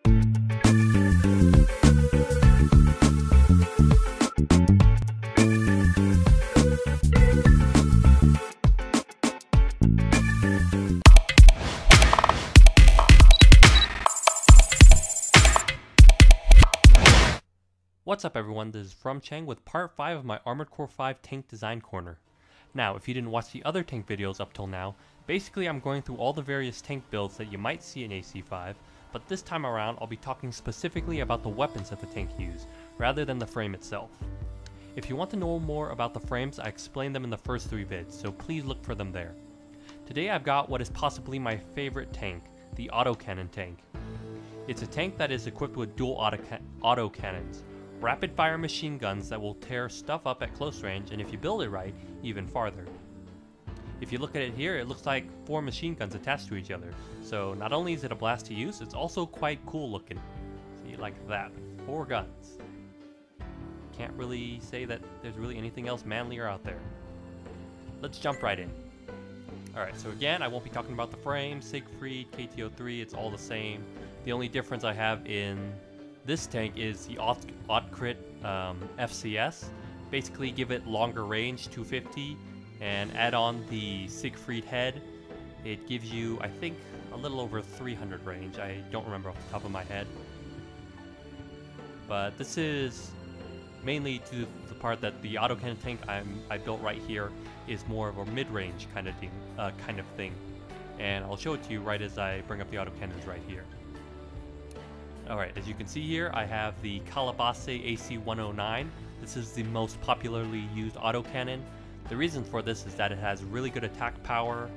What's up everyone, this is From Chang with part 5 of my Armored Core 5 tank design corner. Now, if you didn't watch the other tank videos up till now, basically I'm going through all the various tank builds that you might see in AC5, but this time around I'll be talking specifically about the weapons that the tank use, rather than the frame itself. If you want to know more about the frames, I explained them in the first 3 vids, so please look for them there. Today I've got what is possibly my favorite tank, the Autocannon tank. It's a tank that is equipped with dual autocannons. Rapid fire machine guns that will tear stuff up at close range, and if you build it right, even farther. If you look at it here, it looks like 4 machine guns attached to each other. So not only is it a blast to use, it's also quite cool looking. See, like that, 4 guns. Can't really say that there's really anything else manlier out there. Let's jump right in. Alright, so again, I won't be talking about the frame, Siegfried, KTO3, it's all the same. The only difference I have in this tank is the Autocrit FCS. Basically give it longer range, 250, and add on the Siegfried head. It gives you, I think, a little over 300 range. I don't remember off the top of my head. But this is mainly to the part that the autocannon tank I built right here is more of a mid-range kind of thing. And I'll show it to you right as I bring up the autocannons right here. Alright, as you can see here, I have the Kalabase AC-109. This is the most popularly used autocannon. The reason for this is that it has really good attack power,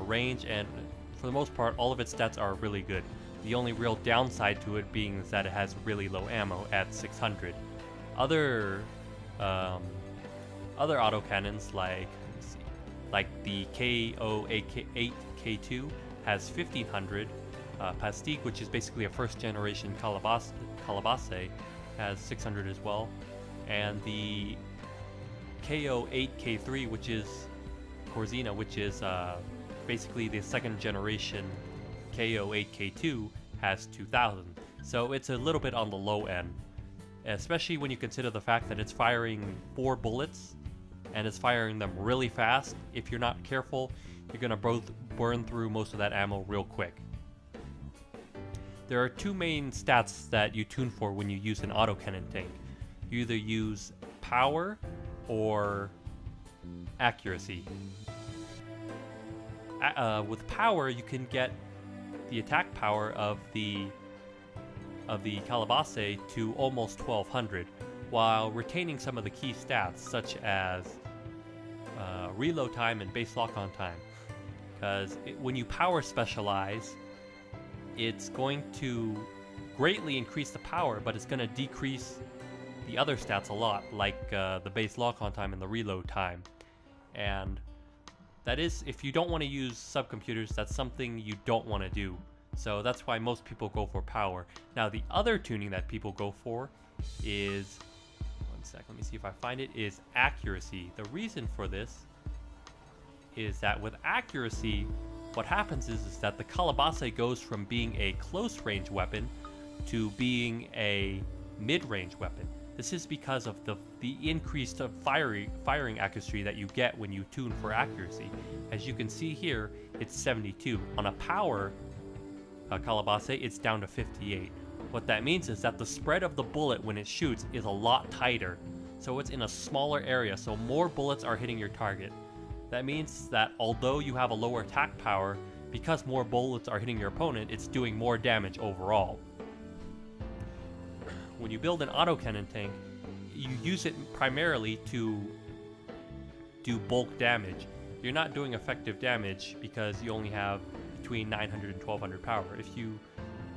range, and for the most part, all of its stats are really good. The only real downside to it being is that it has really low ammo at 600. Other autocannons like the KO8K2 has 1500. Pastique, which is basically a first generation Kalabase, has 600 as well, and the KO8K3, which is Corzina, which is basically the second generation KO8K2, has 2000. So it's a little bit on the low end, especially when you consider the fact that it's firing 4 bullets and it's firing them really fast. If you're not careful, you're gonna both burn through most of that ammo real quick. There are 2 main stats that you tune for when you use an autocannon tank. You either use power or accuracy. With power, you can get the attack power of the Kalabase to almost 1200, while retaining some of the key stats such as reload time and base lock-on time. Because when you power specialize, it's going to greatly increase the power, but it's going to decrease the other stats a lot, like the base lock-on time and the reload time. And that is, if you don't want to use subcomputers, that's something you don't want to do. So that's why most people go for power. Now the other tuning that people go for is, one sec, let me see if I find it, is accuracy. The reason for this is that with accuracy, what happens is that the Kalabase goes from being a close-range weapon to being a mid-range weapon. This is because of the increased firing accuracy that you get when you tune for accuracy. As you can see here, it's 72. On a power Kalabase, it's down to 58. What that means is that the spread of the bullet when it shoots is a lot tighter. So it's in a smaller area, so more bullets are hitting your target. That means that although you have a lower attack power, because more bullets are hitting your opponent, it's doing more damage overall. When you build an autocannon tank, you use it primarily to do bulk damage. You're not doing effective damage because you only have between 900 and 1200 power. If you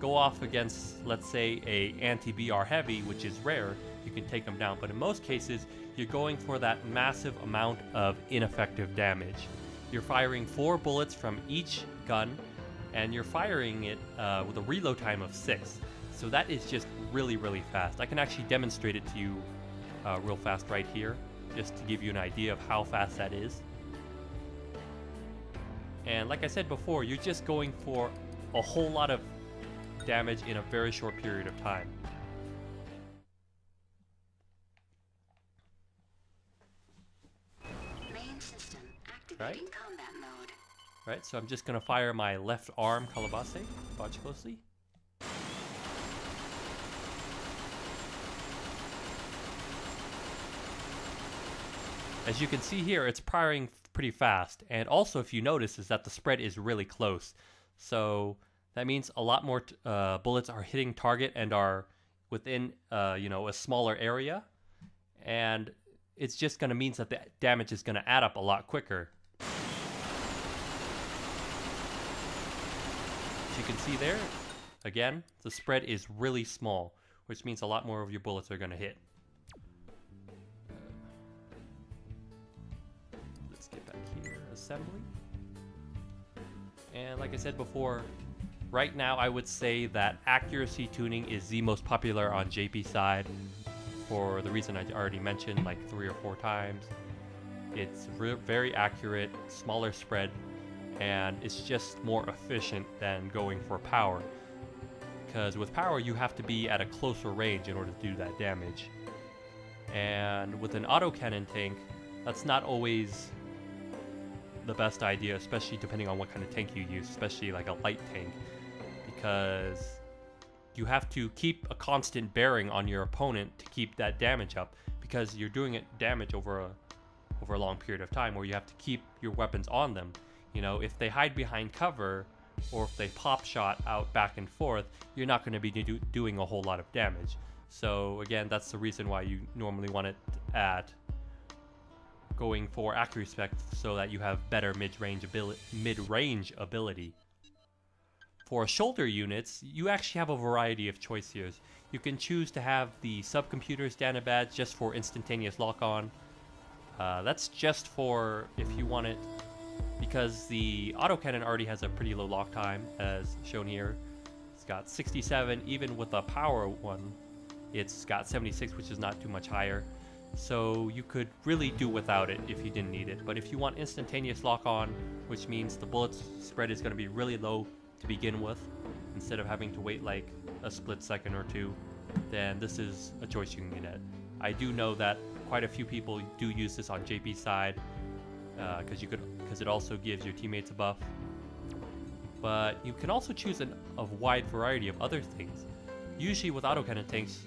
go off against, let's say, a anti-BR heavy, which is rare, you can take them down. But in most cases, you're going for that massive amount of ineffective damage. You're firing 4 bullets from each gun, and you're firing it with a reload time of 6. So that is just really, really fast. I can actually demonstrate it to you real fast right here, just to give you an idea of how fast that is. And like I said before, you're just going for a whole lot of damage in a very short period of time. Main system activating combat mode. Right, so I'm just gonna fire my left arm Kalabase. Watch closely. As you can see here, it's firing pretty fast, and also if you notice is that the spread is really close. So that means a lot more bullets are hitting target and are within you know, a smaller area, and it's just going to mean that the damage is going to add up a lot quicker. As you can see there, again, the spread is really small, which means a lot more of your bullets are going to hit. Let's get back here, assembly. And like I said before, right now I would say that accuracy tuning is the most popular on JP side for the reason I already mentioned like 3 or 4 times. It's very accurate, smaller spread, and it's just more efficient than going for power. Because with power you have to be at a closer range in order to do that damage. And with an autocannon tank, that's not always the best idea, especially depending on what kind of tank you use, especially like a light tank, because you have to keep a constant bearing on your opponent to keep that damage up, because you're doing it damage over a long period of time where you have to keep your weapons on them. You know, if they hide behind cover or if they pop shot out back and forth, you're not going to be doing a whole lot of damage. So again, that's the reason why you normally want it at going for accuracy spec, so that you have better mid-range ability. For shoulder units, you actually have a variety of choice here. You can choose to have the subcomputer standard badge just for instantaneous lock-on. That's just for if you want it, because the autocannon already has a pretty low lock time, as shown here. It's got 67, even with a power one, it's got 76, which is not too much higher. So you could really do without it if you didn't need it. But if you want instantaneous lock-on, which means the bullet spread is going to be really low to begin with, instead of having to wait like a split second or two, then this is a choice you can get. I do know that quite a few people do use this on JP side, because it also gives your teammates a buff. But you can also choose a wide variety of other things. Usually with autocannon tanks,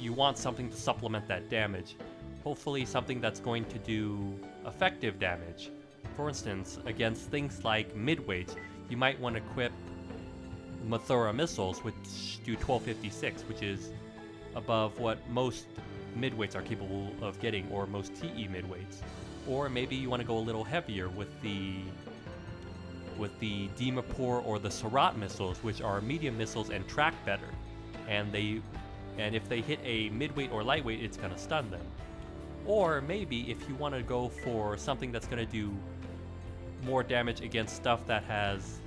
you want something to supplement that damage. Hopefully something that's going to do effective damage. For instance, against things like midweights, you might want to equip Mathura missiles, which do 1256, which is above what most midweights are capable of getting, or most TE midweights. Or maybe you want to go a little heavier with the Dimapur or the Sarat missiles, which are medium missiles and track better. And if they hit a midweight or lightweight, it's going to stun them. Or maybe if you want to go for something that's going to do more damage against stuff that has,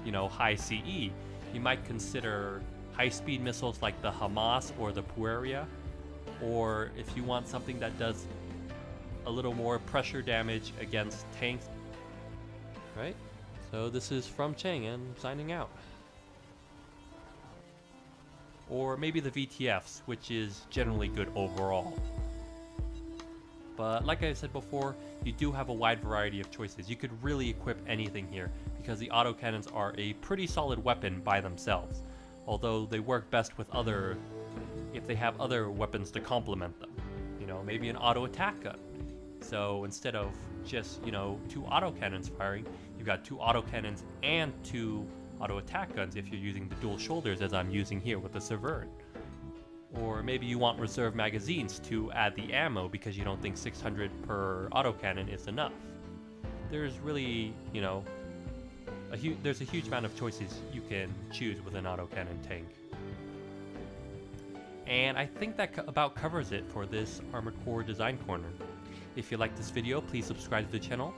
you know, high CE, you might consider high-speed missiles like the Hamas or the Pueria. Or if you want something that does a little more pressure damage against tanks. Right? So this is from Cheng and signing out. Or maybe the VTFs, which is generally good overall. But like I said before, you do have a wide variety of choices. You could really equip anything here, because the autocannons are a pretty solid weapon by themselves, although they work best with if they have other weapons to complement them. You know, maybe an auto attack gun. So instead of just, you know, 2 autocannons firing, you've got 2 autocannons and 2 auto attack guns if you're using the dual shoulders, as I'm using here with the Severn. Or maybe you want reserve magazines to add the ammo because you don't think 600 per autocannon is enough. There's really, you know, there's a huge amount of choices you can choose with an autocannon tank. And I think that about covers it for this Armored Core Design Corner. If you like this video, please subscribe to the channel.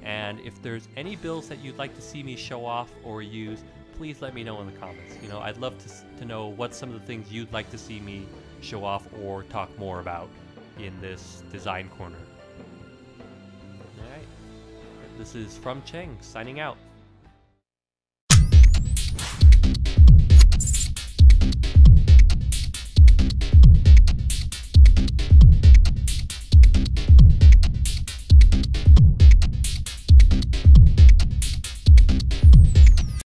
And if there's any builds that you'd like to see me show off or use, please let me know in the comments. You know, I'd love to know what some of the things you'd like to see me show off or talk more about in this design corner. Alright, this is from Cheng, signing out.